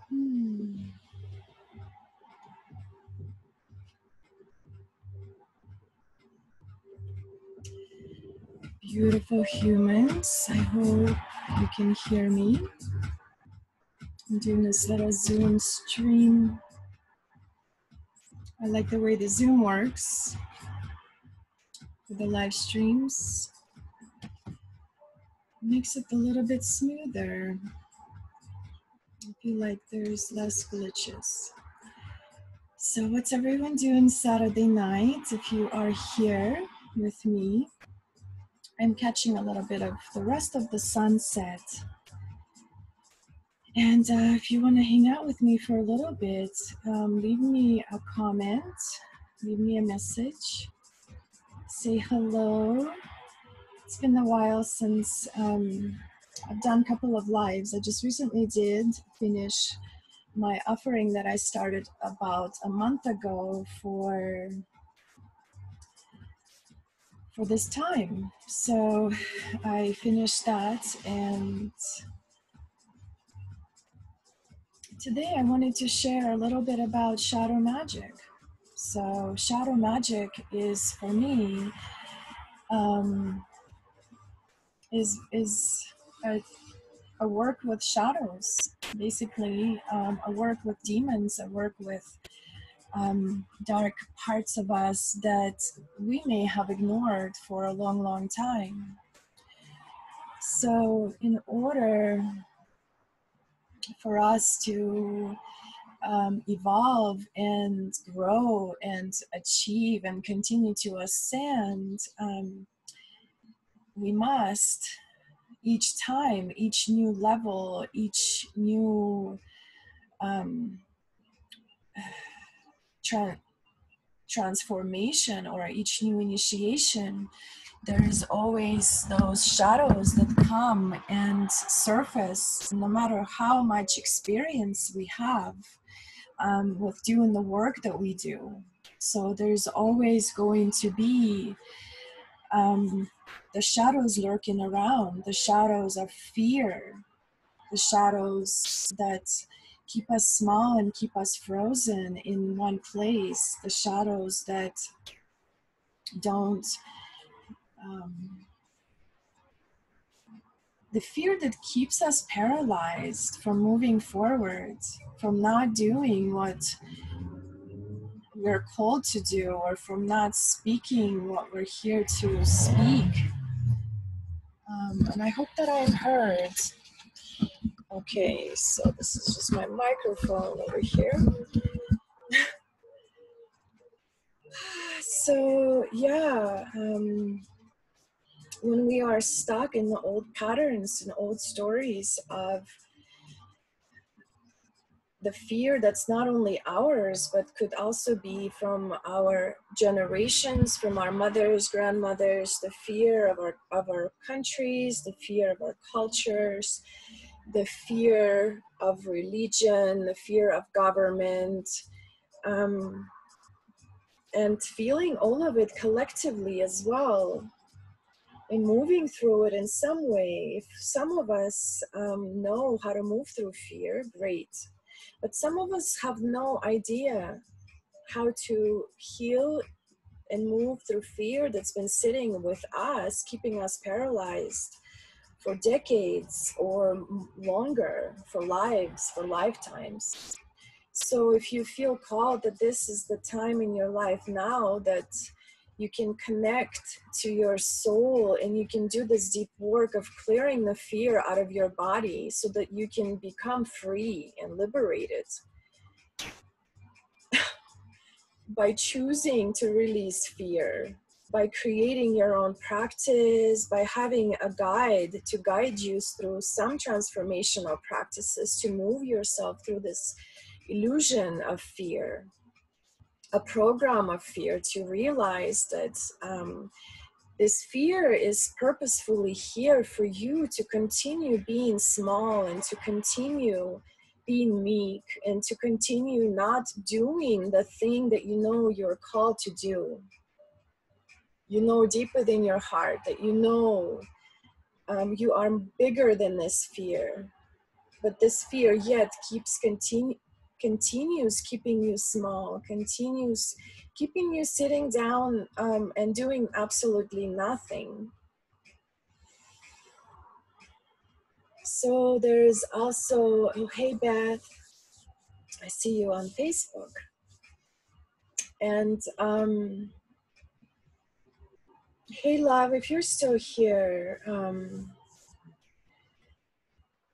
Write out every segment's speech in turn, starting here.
Hmm. Beautiful humans, I hope you can hear me. I'm doing this little Zoom stream. I like the way the Zoom works with the live streams. Makes it a little bit smoother. I feel like there's less glitches. So what's everyone doing Saturday night? If you are here with me, I'm catching a little bit of the rest of the sunset. And if you want to hang out with me for a little bit, leave me a comment, leave me a message, say hello. It's been a while since I've done a couple of lives. I just recently did finish my offering that I started about a month ago for this time. So I finished that, and today I wanted to share a little bit about shadow magic. So shadow magic is, for me, is a work with shadows, basically. A work with demons, a work with dark parts of us that we may have ignored for a long, long time. So in order for us to evolve and grow and achieve and continue to ascend, we must, each time, each new level, each new transformation, or each new initiation, there is always those shadows that come and surface, no matter how much experience we have with doing the work that we do. So there's always going to be the shadows lurking around, the shadows of fear, the shadows that keep us small and keep us frozen in one place, the shadows that don't, the fear that keeps us paralyzed from moving forward, from not doing what we're called to do, or from not speaking what we're here to speak. And I hope that I'm heard. Okay, so this is just my microphone over here. So yeah, when we are stuck in the old patterns and old stories of the fear that's not only ours, but could also be from our generations, from our mothers, grandmothers, the fear of our countries, the fear of our cultures, the fear of religion, the fear of government, and feeling all of it collectively as well, and moving through it in some way. If some of us know how to move through fear, great. But some of us have no idea how to heal and move through fear that's been sitting with us, keeping us paralyzed for decades or longer, for lives, for lifetimes. So if you feel called that this is the time in your life now that you can connect to your soul and you can do this deep work of clearing the fear out of your body so that you can become free and liberated by choosing to release fear, by creating your own practice, by having a guide to guide you through some transformational practices to move yourself through this illusion of fear, a program of fear, to realize that this fear is purposefully here for you to continue being small and to continue being meek and to continue not doing the thing that you know you're called to do. You know deep within your heart that you know you are bigger than this fear. but this fear yet continues keeping you small, continues keeping you sitting down and doing absolutely nothing. So there's also, oh, hey Beth, I see you on Facebook. And hey love, if you're still here,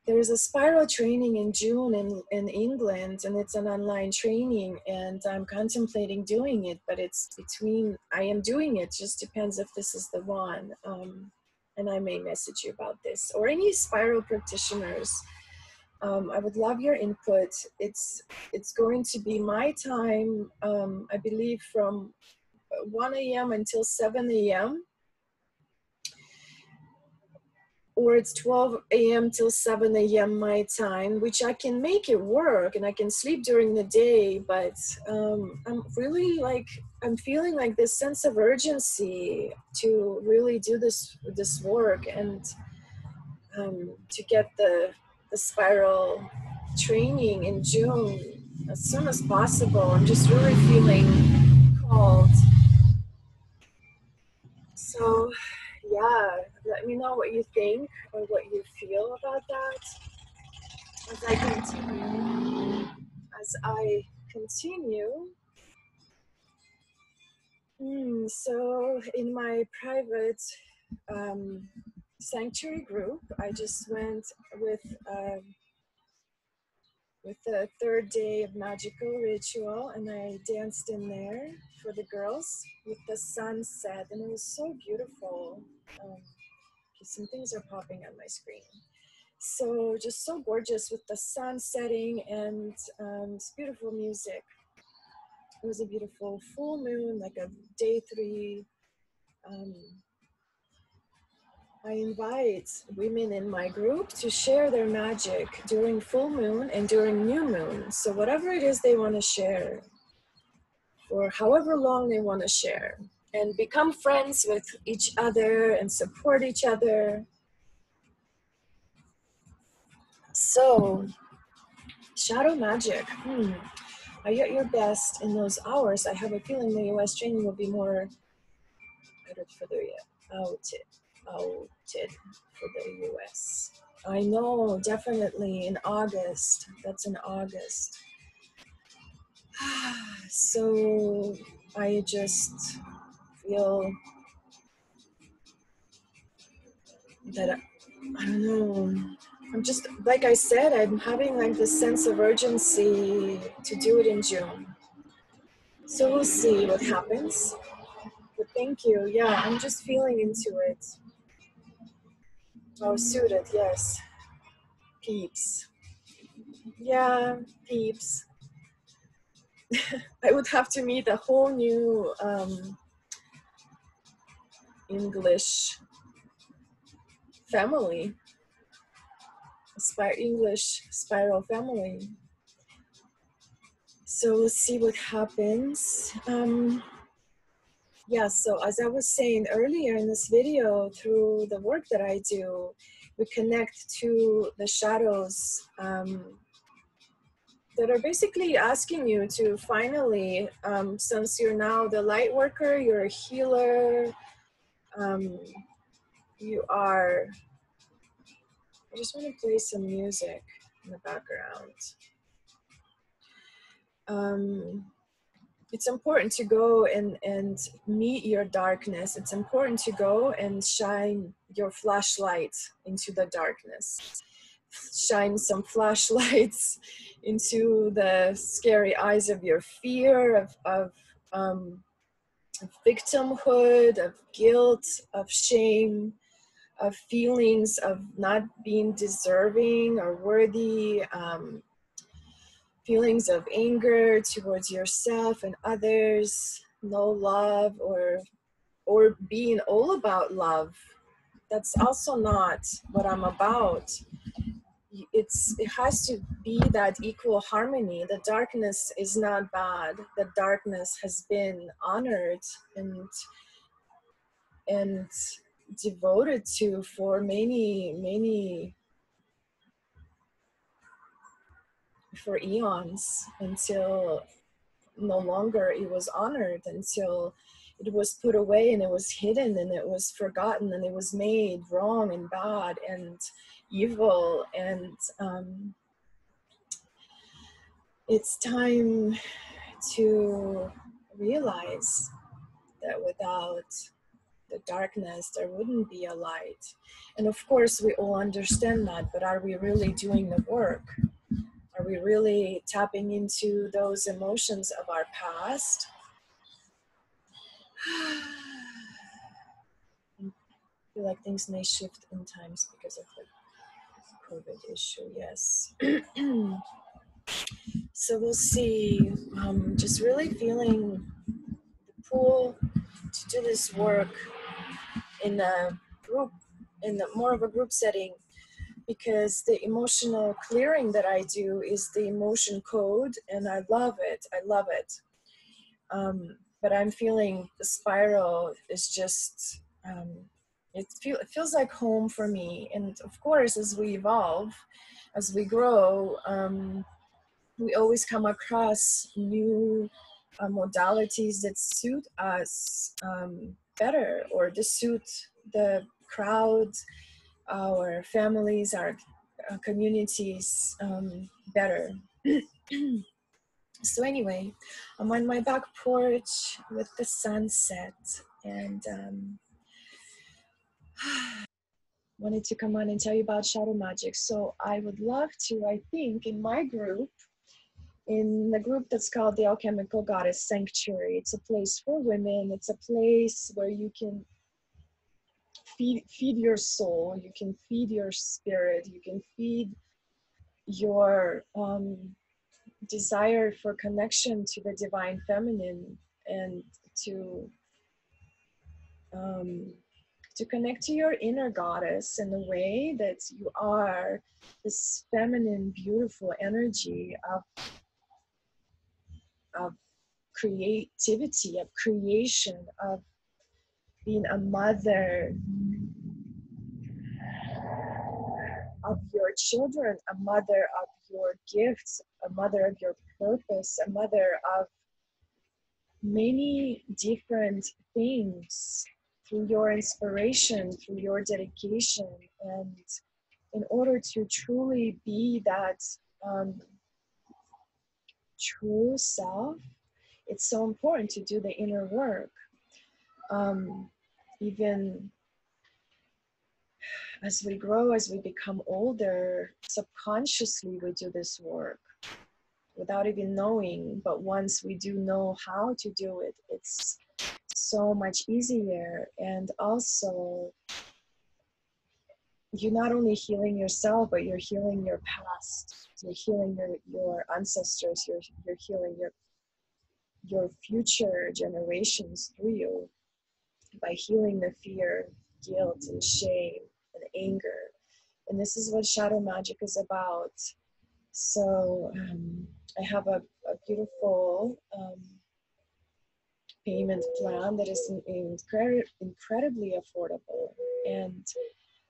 there's a spiral training in June in England, and it's an online training, and I'm contemplating doing it, but it's between, I am doing it, just depends if this is the one. And I may message you about this, or any spiral practitioners. I would love your input. It's going to be my time, I believe from 1 a.m. until 7 a.m. or it's 12 a.m. till 7 a.m. my time, which I can make it work and I can sleep during the day, but I'm really like, I'm feeling like this sense of urgency to really do this work and to get the spiral training in June as soon as possible. I'm just really feeling called. So yeah, let me know what you think or what you feel about that as I continue. So in my private sanctuary group, I just went with the third day of magical ritual, and I danced in there for the girls with the sunset, and it was so beautiful. Some things are popping on my screen. So just so gorgeous with the sun setting and this beautiful music. It was a beautiful full moon, like a day 3. I invite women in my group to share their magic during full moon and during new moon. So whatever it is they want to share, for however long they want to share, and become friends with each other and support each other. So, shadow magic. Are you at your best in those hours? I have a feeling the US training will be more outed for the US. I know, definitely in August. That's in August. So I just feel that, I don't know, I'm just, like I said, I'm having like this sense of urgency to do it in June. So we'll see what happens. But thank you. Yeah, I'm just feeling into it. Oh, suited, yes. Peeps. Yeah, peeps. I would have to meet a whole new English family, English spiral family. So we'll see what happens. Yeah, so as I was saying earlier in this video, through the work that I do, we connect to the shadows that are basically asking you to finally, since you're now the light worker, you're a healer, you are, I just want to play some music in the background. It's important to go and meet your darkness. It's important to go and shine your flashlight into the darkness. Shine some flashlights into the scary eyes of your fear, of victimhood, of guilt, of shame, of feelings of not being deserving or worthy, feelings of anger towards yourself and others, no love, or being all about love. That's also not what I'm about. It has to be that equal harmony. The darkness is not bad. The darkness has been honored and devoted to for many for eons, until no longer it was honored, until it was put away and it was hidden and it was forgotten and it was made wrong and bad and evil. And it's time to realize that without the darkness there wouldn't be a light. And of course we all understand that, but are we really doing the work? Are we really tapping into those emotions of our past? I feel like things may shift in times because of the COVID issue, yes. So we'll see. Just really feeling the pull to do this work in a group, in more of a group setting, because the emotional clearing that I do is the emotion code, and I love it. I love it. But I'm feeling the spiral is just, it feels like home for me. And of course, as we evolve, as we grow, we always come across new modalities that suit us better, or to suit the crowd, our families, our communities better. So anyway, I'm on my back porch with the sunset, and wanted to come on and tell you about shadow magic. So I would love to, I think, in my group, in the group that's called the Alchemical Goddess Sanctuary. It's a place for women. It's a place where you can feed your soul, you can feed your spirit, you can feed your desire for connection to the divine feminine, and to connect to your inner goddess in the way that you are this feminine, beautiful energy of creativity, of creation, of being a mother of your children, a mother of your gifts, a mother of your purpose, a mother of many different things, through your inspiration, through your dedication. And in order to truly be that true self, it's so important to do the inner work. Even as we grow, as we become older, subconsciously we do this work without even knowing. But once we do know how to do it, it's so much easier. And also, you're not only healing yourself, but you're healing your past. You're healing your ancestors. You're healing your future generations through you, by healing the fear, guilt, and shame, and anger. And this is what shadow magic is about. So I have a beautiful payment plan that is incredibly affordable. And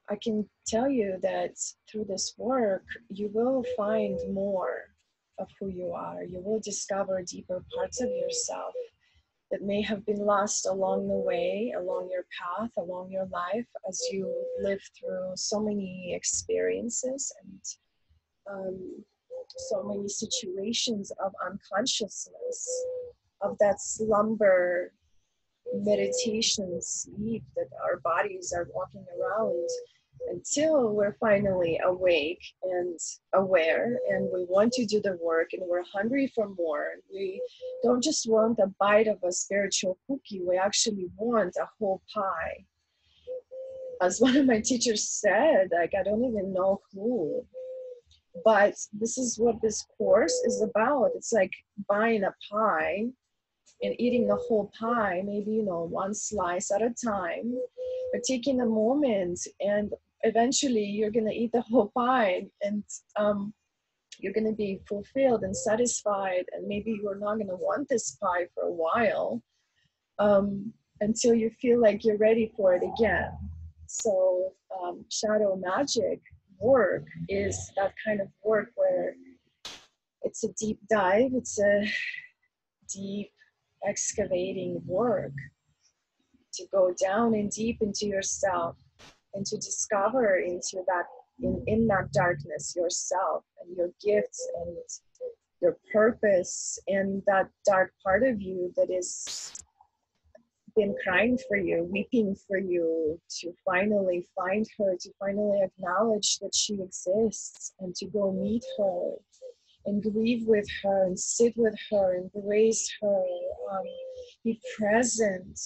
I can tell you that through this work, you will find more of who you are. You will discover deeper parts of yourself that may have been lost along the way, along your path, along your life, as you live through so many experiences and so many situations of unconsciousness, of that slumber, meditation, sleep that our bodies are walking around, until we're finally awake and aware, and we want to do the work, and we're hungry for more. We don't just want a bite of a spiritual cookie, we actually want a whole pie. As one of my teachers said, like, I don't even know who, but this is what this course is about. It's like buying a pie and eating the whole pie, maybe, one slice at a time, but taking a moment, and eventually you're going to eat the whole pie, and you're going to be fulfilled and satisfied, and maybe you're not going to want this pie for a while, until you feel like you're ready for it again. So shadow magic work is that kind of work where It's a deep dive. It's a deep excavating work to go down and deep into yourself and to discover into that in that darkness yourself and your gifts and your purpose and that dark part of you that is been crying for you, weeping for you, to finally find her, to finally acknowledge that she exists and to go meet her and grieve with her and sit with her, embrace her, be present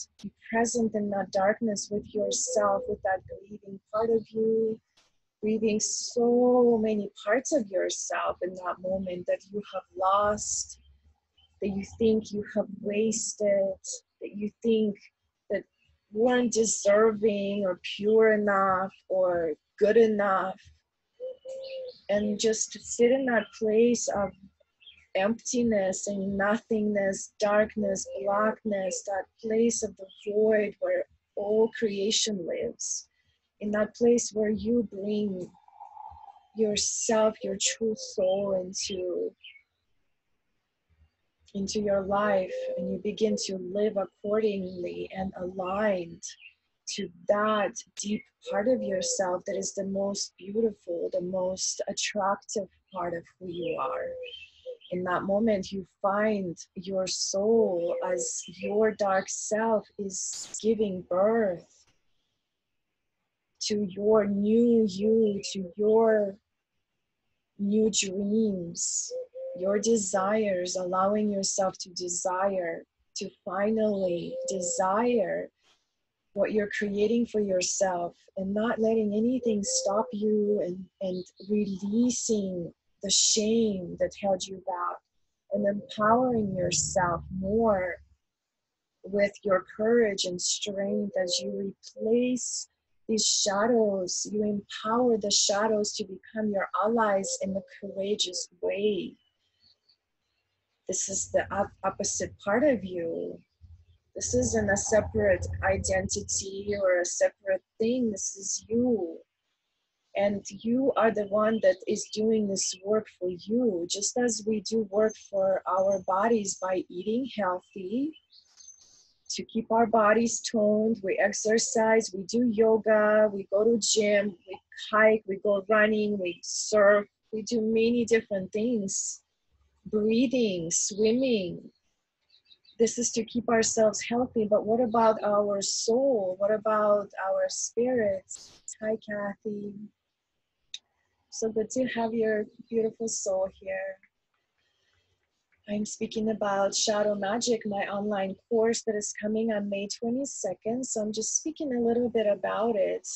in that darkness with yourself, with that grieving part of you, grieving so many parts of yourself in that moment that you have lost, that you think you have wasted, that you think that weren't deserving or pure enough or good enough. And just to sit in that place of emptiness and nothingness, darkness, blackness, that place of the void where all creation lives, in that place where you bring yourself, your true soul into your life, and you begin to live accordingly and aligned to that deep part of yourself that is the most beautiful, the most attractive part of who you are. In that moment, you find your soul as your dark self is giving birth to your new you, to your new dreams, your desires, allowing yourself to desire, to finally desire what you're creating for yourself and not letting anything stop you, and releasing the shame that held you back and empowering yourself more with your courage and strength as you replace these shadows. You empower the shadows to become your allies in the courageous way. This is the opposite part of you. This isn't a separate identity or a separate thing. This is you. And you are the one that is doing this work for you, just as we do work for our bodies by eating healthy, to keep our bodies toned. We exercise, we do yoga, we go to gym, we hike, we go running, we surf, we do many different things. Breathing, swimming. This is to keep ourselves healthy, but what about our soul? What about our spirits? Hi, Kathy. So good to have your beautiful soul here. I'm speaking about Shadow Magic, my online course that is coming on May 22nd. So I'm just speaking a little bit about it.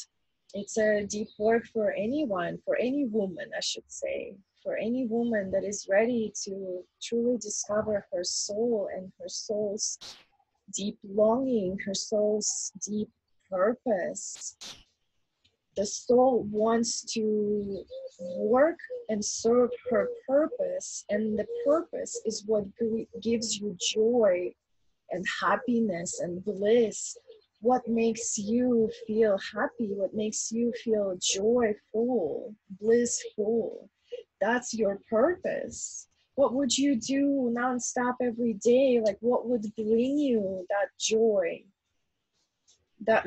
It's a deep work for anyone, for any woman, I should say, for any woman that is ready to truly discover her soul and her soul's deep longing, her soul's deep purpose. The soul wants to work and serve her purpose, and the purpose is what gives you joy and happiness and bliss. What makes you feel happy, what makes you feel joyful, blissful. That's your purpose. What would you do nonstop every day? Like, what would bring you that joy? That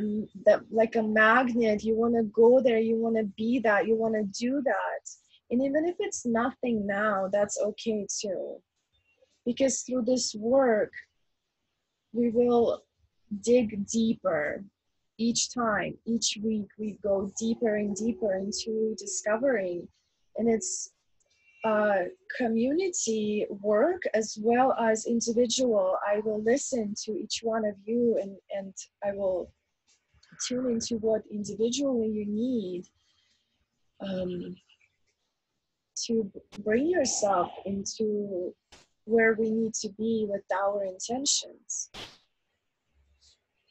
like a magnet, you want to go there, you want to be that, you want to do that. And even if it's nothing now, that's okay too, because through this work we will dig deeper. Each time, each week, we go deeper and deeper into discovering. And it's community work as well as individual. I will listen to each one of you, and I will tune into what individually you need to bring yourself into where we need to be with our intentions.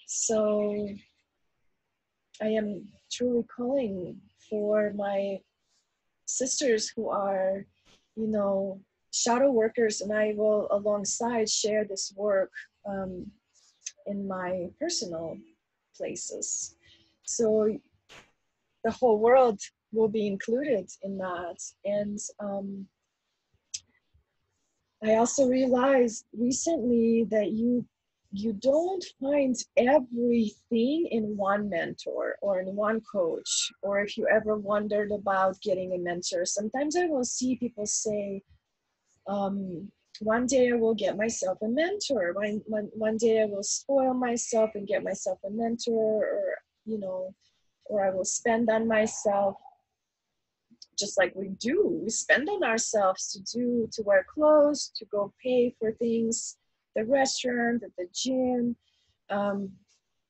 So I am truly calling for my sisters who are, shadow workers, and I will alongside share this work in my personal places. So the whole world will be included in that. And I also realized recently that you don't find everything in one mentor or in one coach, or if you ever wondered about getting a mentor. Sometimes I will see people say, one day I will get myself a mentor. One day I will spoil myself and get myself a mentor, or, you know, or I will spend on myself, just like we do. We spend on ourselves to wear clothes, to go pay for things, the restaurant, at the gym, um,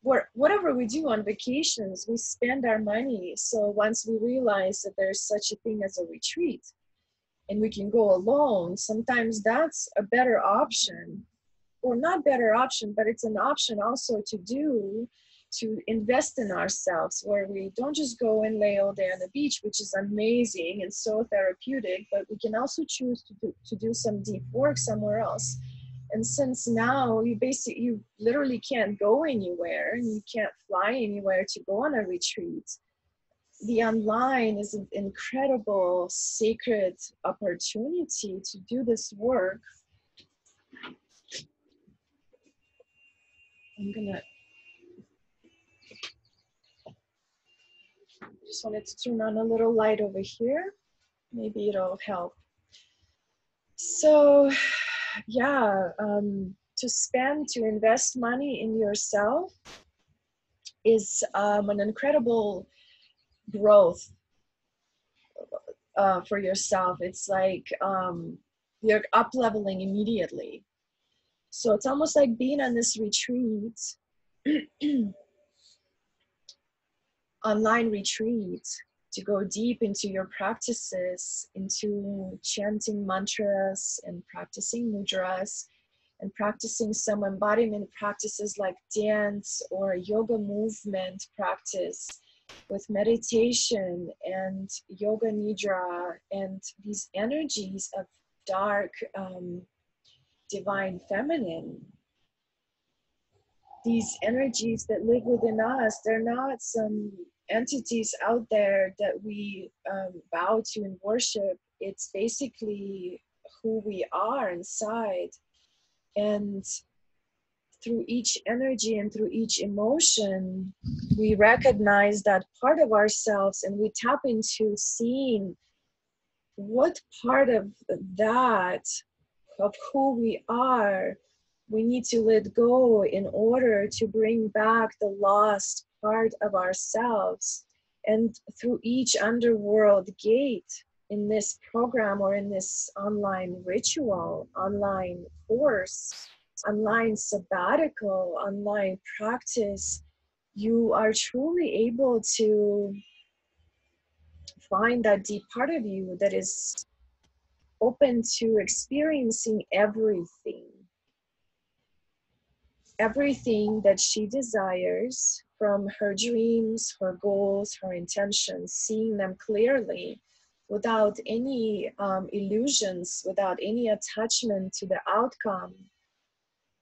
whatever we do on vacations, we spend our money. So once we realize that there's such a thing as a retreat and we can go alone, sometimes that's a better option, or not better option, but it's an option also to do, to invest in ourselves, where we don't just go and lay all day on the beach, which is amazing and so therapeutic, but we can also choose to do some deep work somewhere else. And since now you literally can't go anywhere and you can't fly anywhere to go on a retreat, the online is an incredible sacred opportunity to do this work. Just wanted to turn on a little light over here. Maybe it'll help. So yeah, to invest money in yourself is an incredible growth for yourself. It's like you're up leveling immediately. So it's almost like being on this retreat, online retreat, to go deep into your practices, into chanting mantras and practicing mudras and practicing some embodiment practices like dance or yoga movement practice with meditation and yoga nidra and these energies of dark divine feminine. These energies that live within us, they're not some entities out there that we bow to and worship. It's basically who we are inside. And through each energy and through each emotion, we recognize that part of ourselves and we tap into seeing what part of that, of who we are, we need to let go in order to bring back the lost part of ourselves. And through each underworld gate in this program or in this online ritual, online course, online sabbatical, online practice, you are truly able to find that deep part of you that is open to experiencing everything that she desires, from her dreams, her goals, her intentions, seeing them clearly without any illusions, without any attachment to the outcome.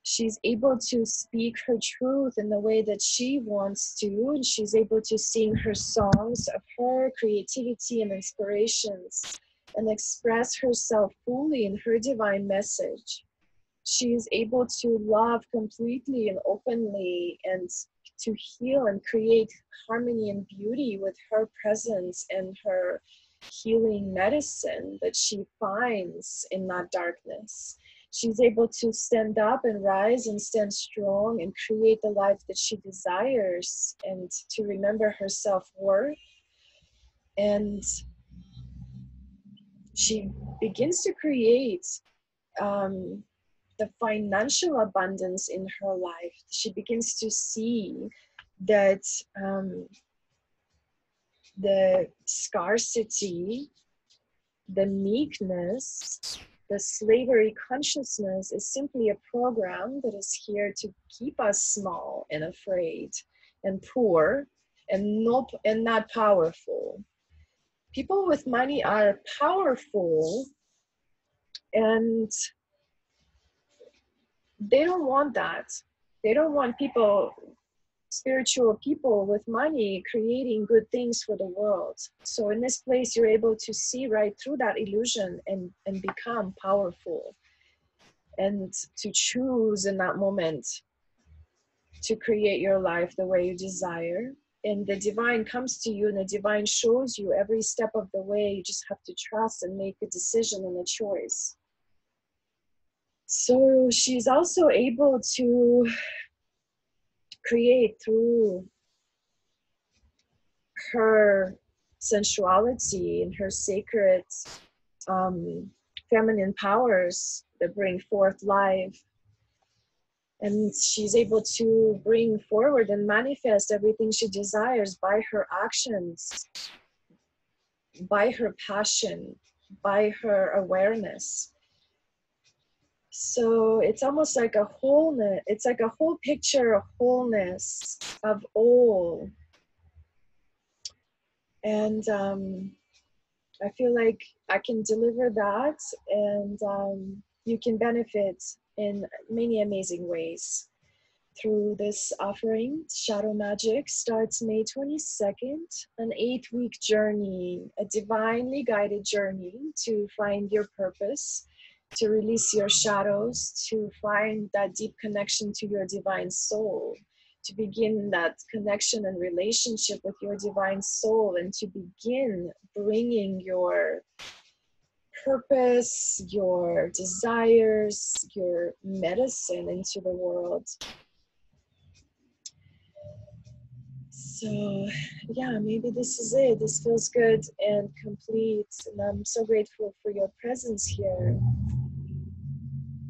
She's able to speak her truth in the way that she wants to, and she's able to sing her songs of her creativity and inspirations and express herself fully in her divine message. She is able to love completely and openly and to heal and create harmony and beauty with her presence and her healing medicine that she finds in that darkness. She's able to stand up and rise and stand strong and create the life that she desires, and to remember her self-worth. And she begins to create the financial abundance in her life. She begins to see that the scarcity, the meekness, the slavery consciousness is simply a program that is here to keep us small and afraid and poor and not powerful. People with money are powerful, and they don't want that. They don't want spiritual people with money creating good things for the world. So in this place, you're able to see right through that illusion and become powerful. and to choose in that moment to create your life the way you desire. And the divine comes to you and the divine shows you every step of the way. You just have to trust and make a decision and a choice. So she's also able to create through her sensuality and her sacred feminine powers that bring forth life. And she's able to bring forward and manifest everything she desires by her actions, by her passion, by her awareness. So it's almost like a wholeness, it's like a whole picture of wholeness, of all. And I feel like I can deliver that, and you can benefit in many amazing ways through this offering. Shadow Magic starts May 22nd, an 8-week journey, a divinely guided journey to find your purpose, to release your shadows, to find that deep connection to your divine soul, to begin that connection and relationship with your divine soul, and to begin bringing your purpose, your desires, your medicine into the world. So yeah, maybe this is it. This feels good and complete, and I'm so grateful for your presence here.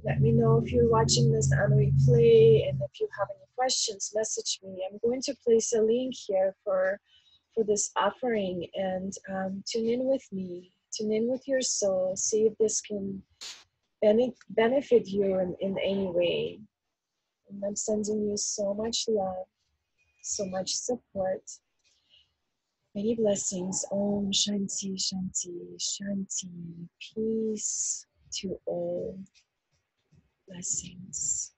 Let me know if you're watching this on replay, and if you have any questions, message me. I'm going to place a link here for this offering, and tune in with me, tune in with your soul, see if this can benefit you in any way. And I'm sending you so much love, so much support. Many blessings. Om Shanti, Shanti, Shanti. Peace to all. Blessings.